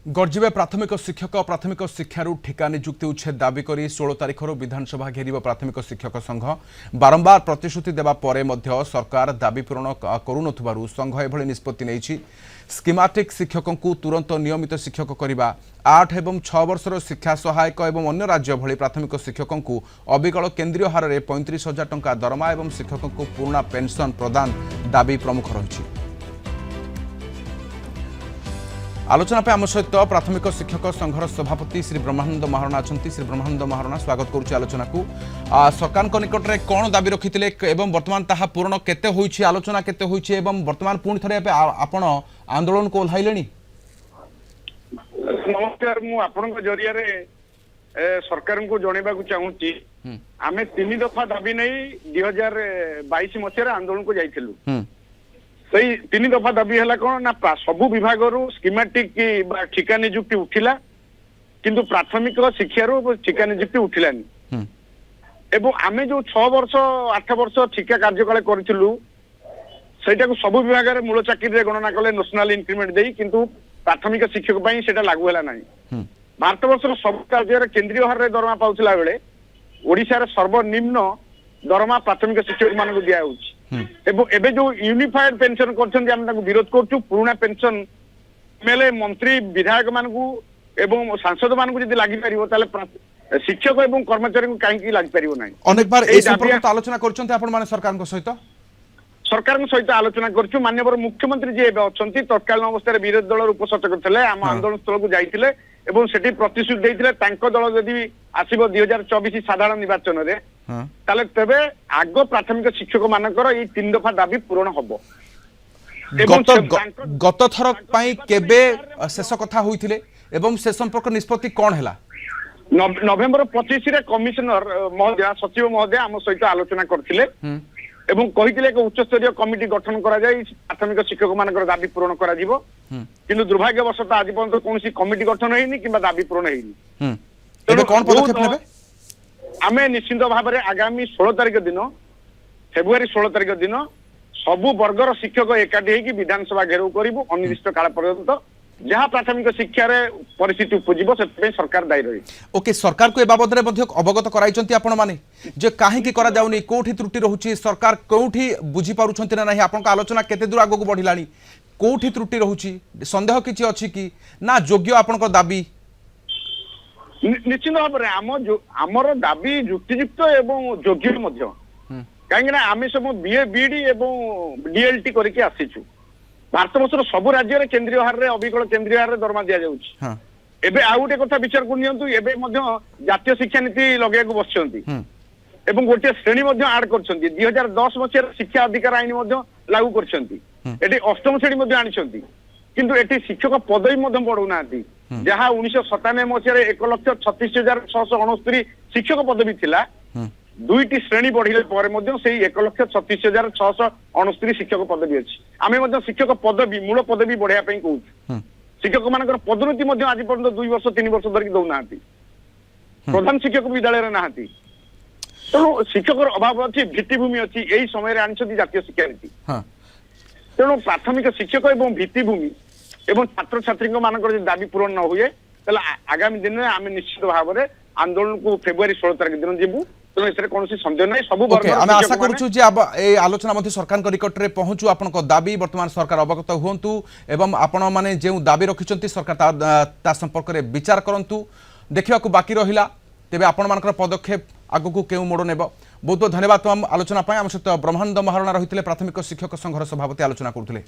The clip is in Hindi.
गर्जिबे प्राथमिक शिक्षारू ठिका नियुक्ति उच्छेद दाबी करी 16 तारिखर विधानसभा घेरिब प्राथमिक शिक्षक संघ बारंबार प्रतिश्रुति देवा परे मध्य सरकार दाबी पूरण करुनथुबारु संघ एभली निष्पत्ति नेइछि। स्कीमाटिक शिक्षकों को तुरंत नियमित शिक्षक करने 8 एवं 6 वर्षर शिक्षा सहायक एवं अन्य राज्य भली प्राथमिक शिक्षकों को अविकल केन्द्रीय हार में 35,000 टंका दरमा एवं शिक्षकों को पुराना पेंशन प्रदान दाबी प्रमुख रही। आलोचना पे आम सहित प्राथमिक शिक्षक संघर सभापति श्री ब्रह्मानंद महारणा अच्छा। श्री ब्रह्मानंद महारणा स्वागत करुच्ची आलोचना को। सरकार निकट में कौन दाबी रखी एवं वर्तमान ताहा पूरण केते होईछि, आलोचना केते होईछि एवं वर्तमान पुणी थरे आपण आंदोलन को ओह्लाइले? नमस्कार, मु आपनक जरिया रे सरकार को जणेबा को चाहूची। आमे 3 दफा दाबी नै 2022 मसिया आंदोलन को जाइथिलु। सही 3 दफा दाबी है कौन ना सबु विभाग स्कीमेटिक ठिका नियुक्ति उठिला किंतु प्राथमिक शिक्षा ठिका नियुक्ति उठिलानी। एवं आमे जो 6 वर्ष 8 वर्ष ठिका कार्यकाल करूँ सेटा को सबु विभाग रे मूल चाकरी गणना कले नेशनल इंक्रीमेंट देई किंतु प्राथमिक शिक्षक पई सेटा लागू हैला नाही। भारत वर्ष सब राज्य केंद्रीय हार रे दरमा पाउथिला बेले ओडिसा रे सर्वनिम्न दरमा प्राथमिक शिक्षक मान को दिया होउछि। एबे जो यूनिफाइड पेंशन कर विरोध करूँ पुराना पेंशन एमएलए मंत्री विधायक मान एवं सांसद मान लगी पार शिक्षक एवं कर्मचारी को कहीं लगी पार ना। अनेक बार आलोचना कर सरकार सहित आलोचना कर माननीय मुख्यमंत्री जी अच्छा तत्कालीन अवस्था विरोधी दल उपसचक थे आम आंदोलन स्थल को जाते सेठी प्रतिश्रुति देते दल जदि आसब 2024 साधारण निर्वाचन में ताले तेबे आग प्राथमिक शिक्षक मानकर ये 3 दफा दाबी पूरण हबो। गत थर पई केबे शेष कथा होइथिले एवं से संपर्क निष्पत्ति कोन हैला? नवेम्बर 25 रे कमिश्नर महोदय सचिव महोदय आम सहित आलोचना करथिले एवं कहिथिले कि उच्च स्तरीय कमिटी गठन करा जाय प्राथमिक शिक्षक मानकर दाबी पूरण करा जिवो किंतु दुर्भाग्यवशत आज पर्यंत कोनसी कमिटी गठन हेनी किबा दाबी पूरण हेनी। तेबे कोन पदक्षेप नेबे? आमे निश्चित भाव में आगामी 16 तारिख दिन फेब्रुआरी 16 तारिख दिन सबु वर्गर शिक्षक एकाठी होगी विधानसभा घेराव करूँ अनिर्दिष्ट काल पर्यंत जहाँ प्राथमिक शिक्षा परिस्थिति उपजीव से सरकार दायी रही। ओके, सरकार को ए बाबद में अवगत कराइछंती आपण माने जे काहेकि करा जाउनी, कोठी त्रुटि रहुछि, सरकार कोठी बुझी पारुछंती ना नाही? आपन आलोचना केते दूर आगो को बढ़िलानी, कोठी त्रुटि रहुछि, संदेह किछि अछि कि ना योग्य आपन दाबी? निश्चित भाव में आमर दाबी युक्तियुक्त एवं योग्य कहीं आम सब बीए बीडी एवं डीएलटी करके आसीचु। भारत वर्ष सब राज्य केंद्रीय हार में अविकल केंद्रीय हार में दरमा दि जाऊँ। एबे आउ गोटे कथा विचार करनियंतु एबे जातीय शिक्षा नीति लगे बसचंती एवं गोटे श्रेणी आड करछंती 2010 मसिया शिक्षा अधिकार आईन लागू करछंती। एटी अष्टम श्रेणी आनिछंती किंतु एटी शिक्षक पदवी बढ़ौना जहाँ 1997 मसीह 1,36,669 शिक्षक पदवी थिला 2टी श्रेणी बढ़िले पर 1,36,669 शिक्षक पदवी अच्छी। आम शिक्षक पदवी मूल पदवी बढ़ाया कहूँ शिक्षक मान पदोन्नति आज पर्यटन 2 वर्ष 3 वर्ष धरिक दौना प्रधान शिक्षक विद्यालय ना तेणु शिक्षक अभाव अच्छी भित्तिभूमि अच्छी यही समय आनी जातीय शिक्षा नीति। तेणु प्राथमिक शिक्षक एवं भित्तिभूमि एवं छात्र छात्री मानकर दाबी पूरण न हुए आगामी दिन में आम निश्चित भाव में आंदोलन को फेब्रुआरी 16 तारिख दिन जीवु। तेणु इसरे कोनोसी संदेह नहीं सबु आम आशा करूछु जे अब ए आलोचना मध्ये सरकार निकट में पहुंचू आपनक दाबी वर्तमान सरकार अवगत हुंतु एवं आपण माने जे दाबी रखिचंती सरकार ता संपर्क में विचार करंतु। देखिबा को बाकी रहिला तेबे आपण मानकर पदक्षेप आगु को केउ मोड़ नेब। बहुत बहुत धन्यवाद तमाम आलोचना आम सहित ब्रह्मानंद महारणा रही प्राथमिक शिक्षक संघर सभापति आलोचना करुले।